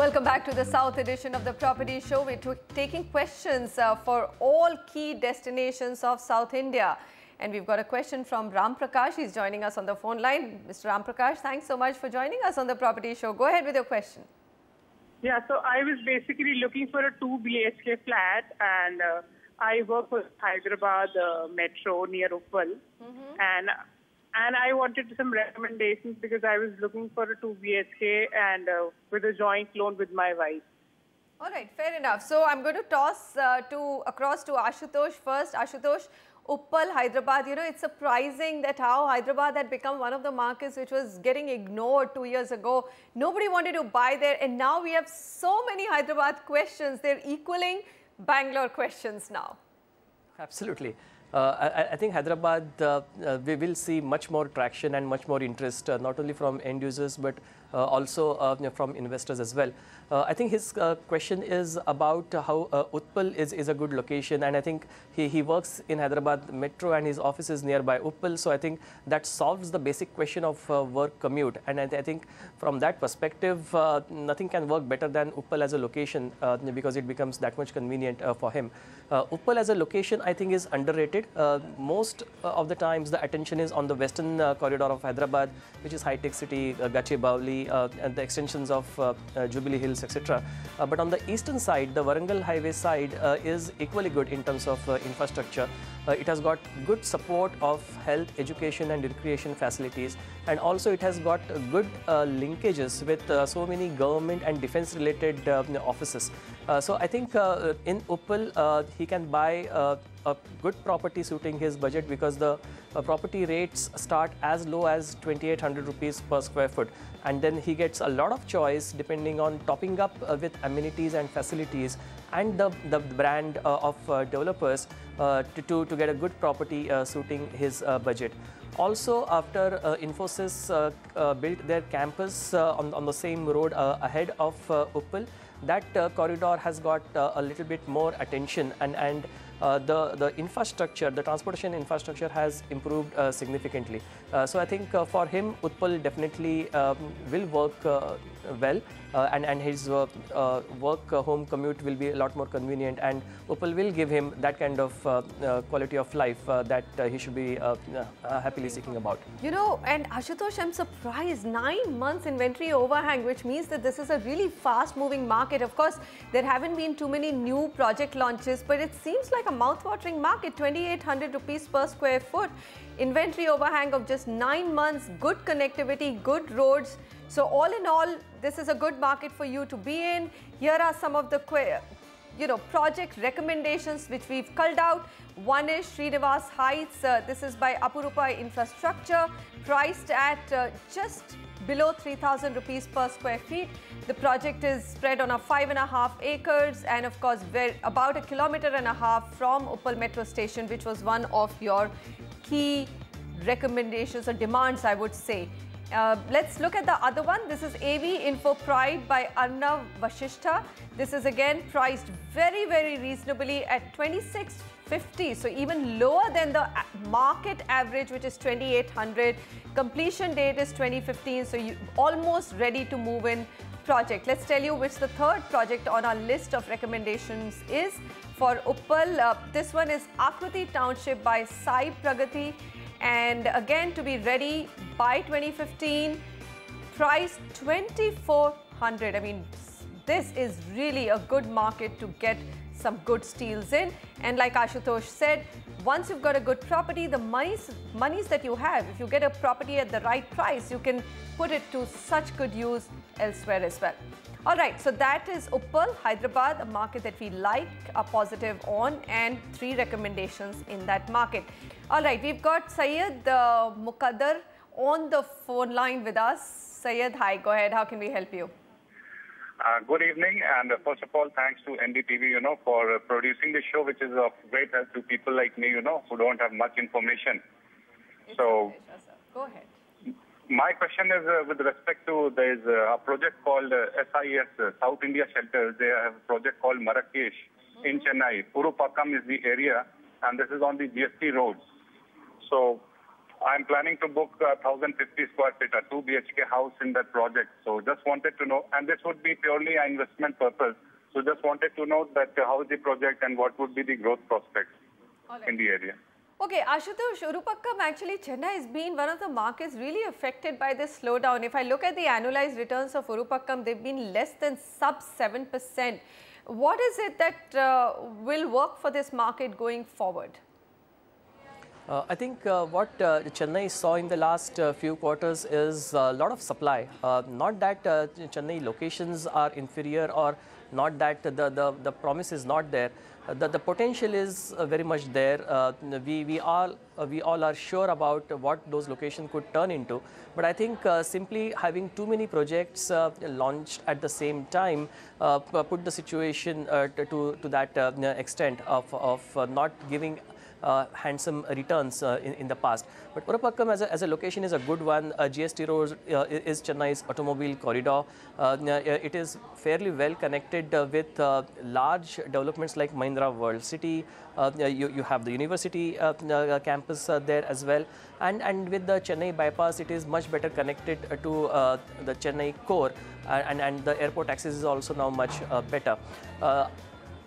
Welcome back to the South edition of the Property Show. We're taking questions for all key destinations of South India. And we've got a question from Ram Prakash. He's joining us on the phone line. Mr. Ram Prakash, thanks so much for joining us on the Property Show. Go ahead with your question. Yeah, so I was basically looking for a 2 BHK flat, and I work for Hyderabad Metro near Uppal. And I wanted some recommendations because I was looking for a 2 BHK and with a joint loan with my wife. All right, fair enough. So I'm going to toss across to Ashutosh first. Ashutosh, Uppal, Hyderabad, you know, it's surprising that how Hyderabad had become one of the markets which was getting ignored 2 years ago. Nobody wanted to buy there, and now we have so many Hyderabad questions. They're equaling Bangalore questions now. Absolutely. I think Hyderabad, we will see much more traction and much more interest, not only from end users, but also from investors as well. I think his question is about how Uppal is a good location, and I think he works in Hyderabad Metro and his office is nearby Uppal. So I think that solves the basic question of work commute. And I think from that perspective, nothing can work better than Uppal as a location because it becomes that much convenient for him. Uppal as a location, I think, is underrated. Most of the times the attention is on the western corridor of Hyderabad, which is high-tech city, Gachibowli, and the extensions of Jubilee Hills, etc. But on the eastern side, the Warangal highway side is equally good in terms of infrastructure. It has got good support of health, education and recreation facilities, and also it has got good linkages with so many government and defense related offices. So I think in Uppal he can buy a good property suiting his budget, because the property rates start as low as 2,800 rupees per square foot, and then he gets a lot of choice depending on topping up with amenities and facilities and the brand of developers to get a good property suiting his budget. Also, after Infosys built their campus on the same road ahead of Uppal, that corridor has got a little bit more attention, and the infrastructure, the transportation infrastructure has improved significantly. So I think for him, Uppal definitely will work well, and his work-home commute will be a lot more convenient, and Uppal will give him that kind of quality of life that he should be happily seeking about. You know, and Ashutosh, I'm surprised, 9 months inventory overhang, which means that this is a really fast-moving market. Of course, there haven't been too many new project launches, but it seems like a mouth-watering market. 2,800 rupees per square foot, inventory overhang of just 9 months, good connectivity, good roads. So all in all, this is a good market for you to be in. Here are some of the project recommendations which we've culled out. One is Srinivas Heights. This is by Apurupa Infrastructure, priced at just below 3,000 rupees per square feet. The project is spread on a 5.5 acres, and of course we're about 1.5 kilometers from Uppal Metro Station, which was one of your key recommendations or demands, I would say. Let's look at the other one. This is AV Info Pride by Arnav Vashishtha. This is again priced very, very reasonably at 2,650. So even lower than the market average, which is 2,800. Completion date is 2015. So you almost ready to move in project. Let's tell you which the third project on our list of recommendations is for Uppal. This one is Akriti Township by Sai Pragati. And again, to be ready by 2015, price 2,400. I mean, this is really a good market to get some good steals in. And like Ashutosh said, once you've got a good property, the monies that you have, if you get a property at the right price, you can put it to such good use elsewhere as well. All right, so that is Uppal, Hyderabad, a market that we like, are positive on, and 3 recommendations in that market. All right, we've got Syed Muqaddar on the phone line with us. Syed, hi, go ahead. How can we help you? Good evening, and first of all, thanks to NDTV, for producing the show, which is of great help to people like me, who don't have much information. So, go ahead. My question is with respect to, there is a project called SIS, South India Shelters. They have a project called Marrakesh in Chennai. Urapakkam is the area, and this is on the GST road. So I'm planning to book 1,050 square feet, a 2 BHK house in that project. So just wanted to know, and this would be purely an investment purpose. So just wanted to know that how is the project and what would be the growth prospects in the area. Okay, Ashutosh, Urapakkam, actually Chennai has been one of the markets really affected by this slowdown. If I look at the annualized returns of Urapakkam, they've been less than sub 7%. What is it that will work for this market going forward? I think what Chennai saw in the last few quarters is a lot of supply. Not that Chennai locations are inferior or not that the promise is not there. The potential is very much there. We all are sure about what those locations could turn into. But I think simply having too many projects launched at the same time put the situation to that extent of not giving handsome returns in the past. But Urapakkam as a location is a good one. GST Road is Chennai's automobile corridor. It is fairly well connected with large developments like Mahindra World City. You have the university campus there as well. And with the Chennai bypass, it is much better connected to the Chennai core. And the airport access is also now much better.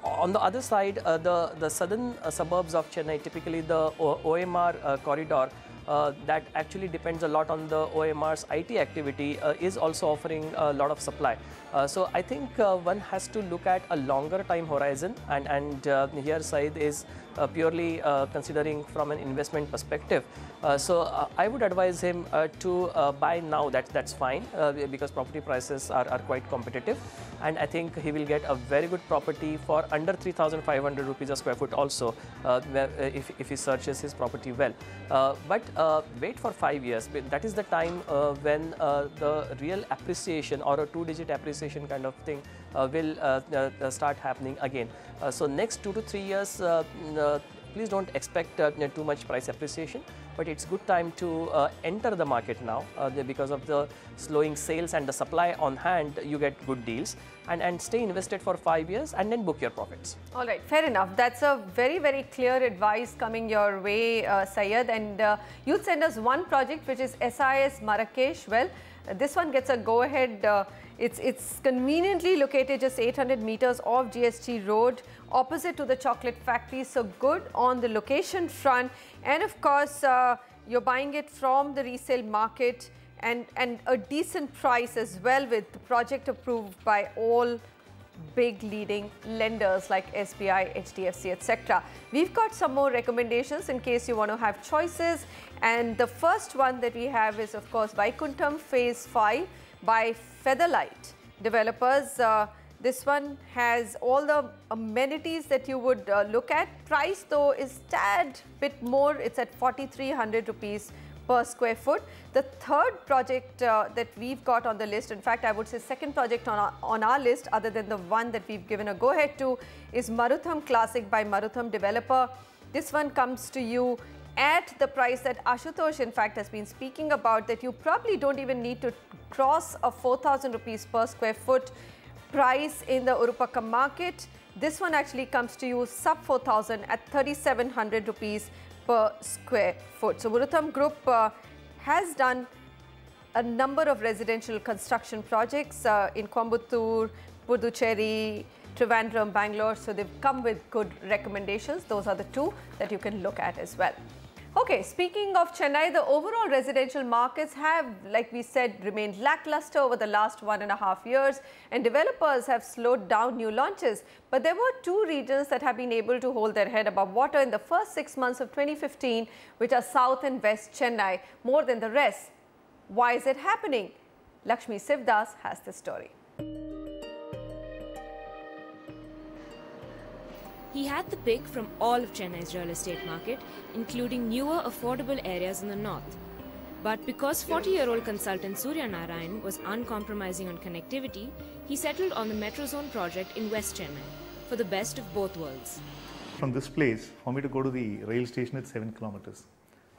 On the other side, the southern suburbs of Chennai, typically the OMR corridor, that actually depends a lot on the OMR's IT activity, is also offering a lot of supply. So I think one has to look at a longer time horizon, and here Said is purely considering from an investment perspective. So I would advise him to buy now. That's fine because property prices are quite competitive, and I think he will get a very good property for under 3,500 rupees a square foot also if he searches his property well. But wait for 5 years. That is the time when the real appreciation or a two-digit appreciation kind of thing will start happening again. So next 2 to 3 years, please don't expect too much price appreciation, but it's good time to enter the market now because of the slowing sales and the supply on hand. You get good deals and stay invested for 5 years and then book your profits. All right, fair enough. That's a very, very clear advice coming your way, Syed. And you'd send us one project which is SIS Marrakesh. Well, this one gets a go-ahead. It's conveniently located just 800 meters off GST Road, opposite to the chocolate factory. So good on the location front. And of course, you're buying it from the resale market and a decent price as well, with the project approved by all big leading lenders like SBI, HDFC, etc. We've got some more recommendations in case you want to have choices. And the first one that we have is, of course, Vaikuntham Phase 5 by Featherlight Developers. This one has all the amenities that you would look at. Price though is tad bit more. It's at 4,300 rupees per square foot. The third project that we've got on the list, in fact, I would say second project on our list, other than the one that we've given a go-ahead to, is Marutham Classic by Marutham Developer. This one comes to you at the price that Ashutosh, in fact, has been speaking about, that you probably don't even need to cross a 4,000 rupees per square foot price in the Urapakkam market. This one actually comes to you sub 4,000 at 3,700 rupees per square foot. So Marutham Group has done a number of residential construction projects in Coimbatore, Puducherry, Trivandrum, Bangalore. So they've come with good recommendations. Those are the two that you can look at as well. Okay, speaking of Chennai, the overall residential markets have, like we said, remained lackluster over the last 1.5 years, and developers have slowed down new launches. But there were two regions that have been able to hold their head above water in the first 6 months of 2015, which are South and West Chennai, more than the rest. Why is it happening? Lakshmi Sivdas has the story. He had the pick from all of Chennai's real estate market, including newer affordable areas in the north. But because 40-year-old consultant Surya Narayan was uncompromising on connectivity, he settled on the Metro Zone project in West Chennai for the best of both worlds. From this place, for me to go to the rail station, it's 7 kilometers.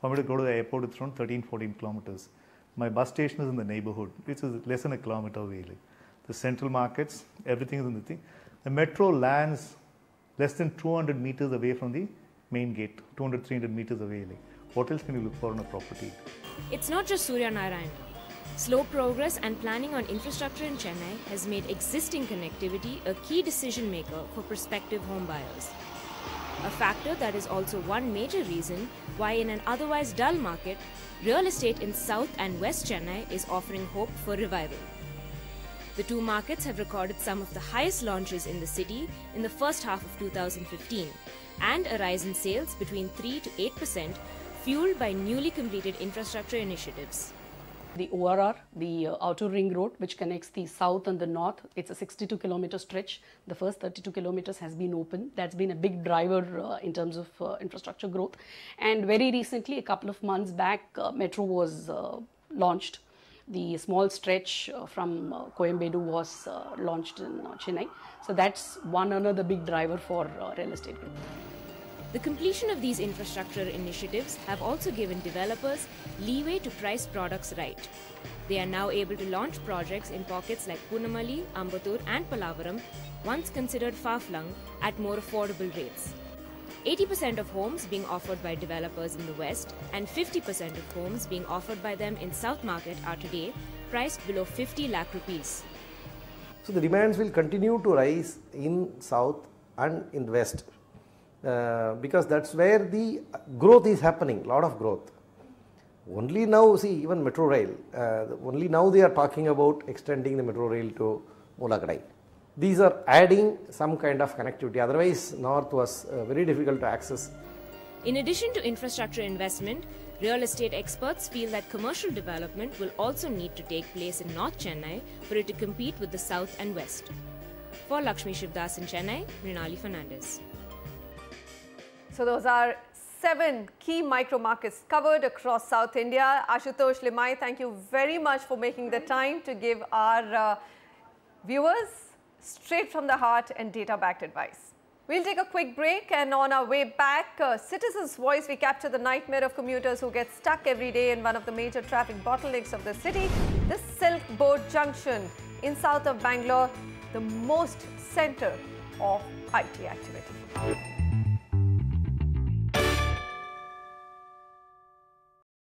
For me to go to the airport, it's around 13-14 kilometers. My bus station is in the neighborhood, which is less than a kilometer away. The central markets, everything is in the thing. The metro lands less than 200 meters away from the main gate, 200-300 meters away. What else can you look for in a property? It's not just Surya Narayan. Slow progress and planning on infrastructure in Chennai has made existing connectivity a key decision maker for prospective home buyers. A factor that is also one major reason why in an otherwise dull market, real estate in South and West Chennai is offering hope for revival. The two markets have recorded some of the highest launches in the city in the first half of 2015 and a rise in sales between 3 to 8%, fueled by newly completed infrastructure initiatives. The ORR, the outer ring road, which connects the south and the north, it's a 62-kilometer stretch. The first 32 kilometers has been open. That's been a big driver in terms of infrastructure growth. And very recently, a couple of months back, Metro was launched. The small stretch from Coimbatore was launched in Chennai. So that's one another big driver for real estate growth. The completion of these infrastructure initiatives have also given developers leeway to price products right. They are now able to launch projects in pockets like Punamalli, Ambattur and Pallavaram, once considered far-flung, at more affordable rates. 80% of homes being offered by developers in the West and 50% of homes being offered by them in South Market are today priced below 50 lakh rupees. So the demands will continue to rise in South and in the West. Because that's where the growth is happening, lot of growth. Only now, see, even metro rail, only now they are talking about extending the metro rail to Moolakadai. These are adding some kind of connectivity, otherwise north was very difficult to access. In addition to infrastructure investment, real estate experts feel that commercial development will also need to take place in North Chennai for it to compete with the South and West. For Lakshmi Shivdas in Chennai, Mrinali Fernandez. So those are 7 key micro markets covered across South India. Ashutosh Limai, thank you very much for making the time to give our viewers straight from the heart and data-backed advice. We'll take a quick break, and on our way back, Citizen's Voice, we capture the nightmare of commuters who get stuck every day in one of the major traffic bottlenecks of the city, the Silk Board Junction in south of Bangalore, the most center of IT activity.